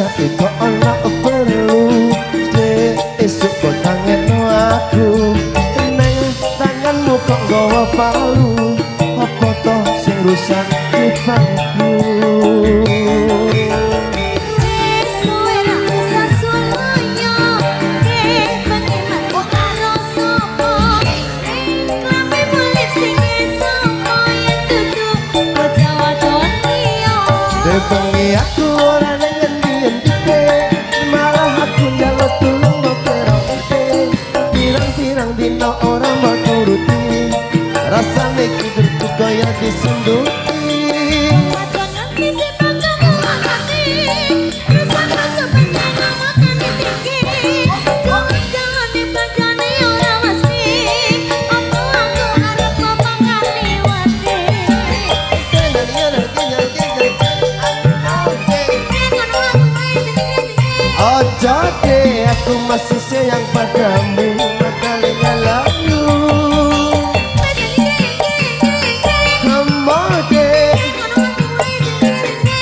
sajake kok ana perlu esuk kok tanganmu aku neng tanganmu kok nggawa palu apa toh sing rusak dipangku. Bengi aku ora ngendi-endi malah aku njaluk tulung mbok kerokite pirang-pirang dina ora mbok turuti rasane kidurku kaya disunduti jadi aku masih sayang padamu makanya I love you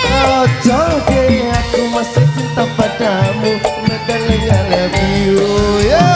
oh jadi aku masih cinta padamu makanya I love you yo.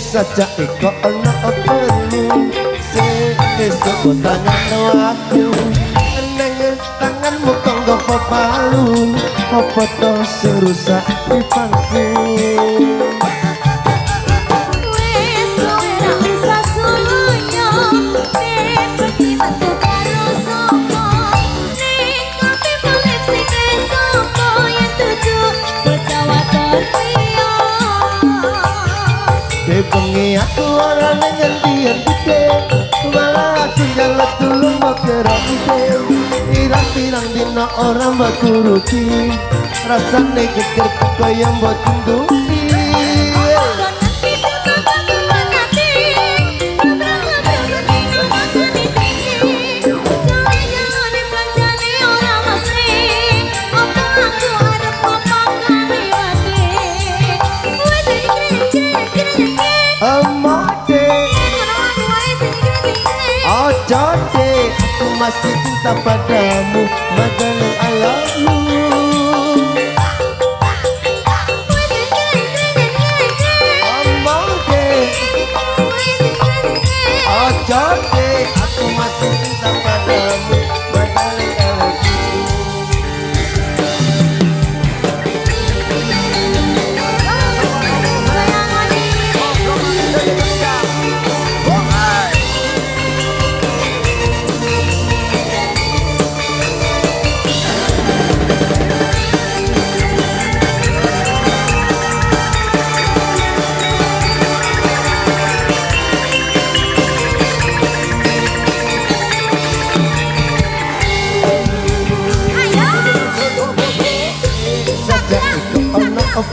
Sajake kok ana perlu esuk kok tanganmu aku neng tanganmu kok nggawa palu apa to sing rusak dipangku. Bengi aku ora ngendi-endi malah aku njaluk tulung mbok kerokite pirang-pirang dina ora mbok turuti rasane gegerku kaya mbok tunduti jadi aku masih cinta padamu makanya I love you oh jadi aku masih cinta padamu makanya I love you.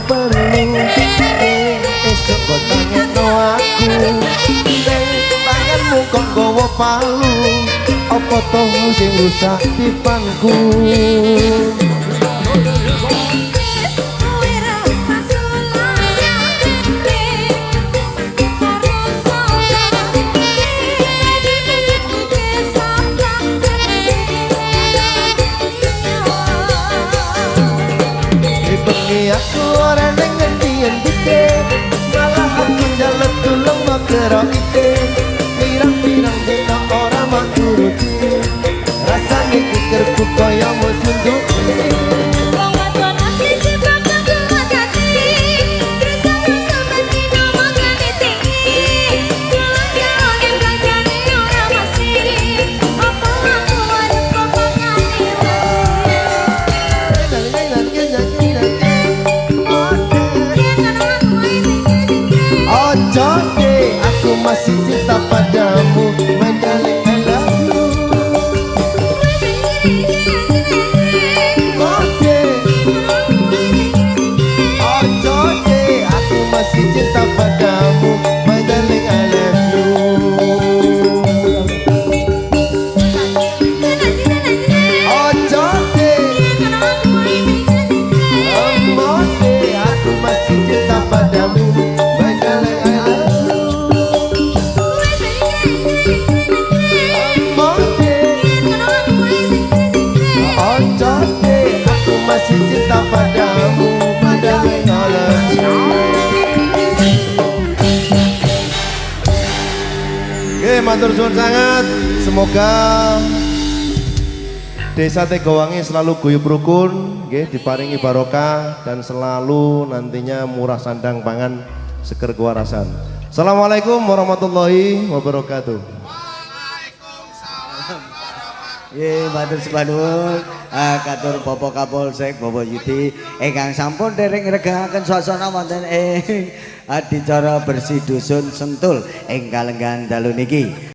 Perlu esok kok tanganmu aku neng tanganmu kok nggawa palu apa toh sing rusak dipangku. Bengi aku ora ngendi-endi malah aku njaluk tulung mbok kerokite pirang-pirang dina ora mbok turuti rasane gegerku kaya mbok sunduti. Jadi aku masih cinta padamu menjalin I love you. masih cinta padamu, my darling I love you. Ojo deh, emote, aku masih cinta padamu, my darling I love you. Emote, ojo deh, aku masih cinta padamu, my darling I love you. Oke, matur suwun sangat. Semoga Desa Tegowangi selalu guyub rukun, nggih, diparingi barokah dan selalu nantinya murah sandang pangan, seger kewarasan. Assalamualaikum warahmatullahi wabarakatuh. Nggih, matur sepadun. Katur Bapak Kapolsek Bapak Yudi ingkang sampun dereng ngregahaken suasana wonten ing adicara bersih dusun Sentul ing kalenggan dalu niki.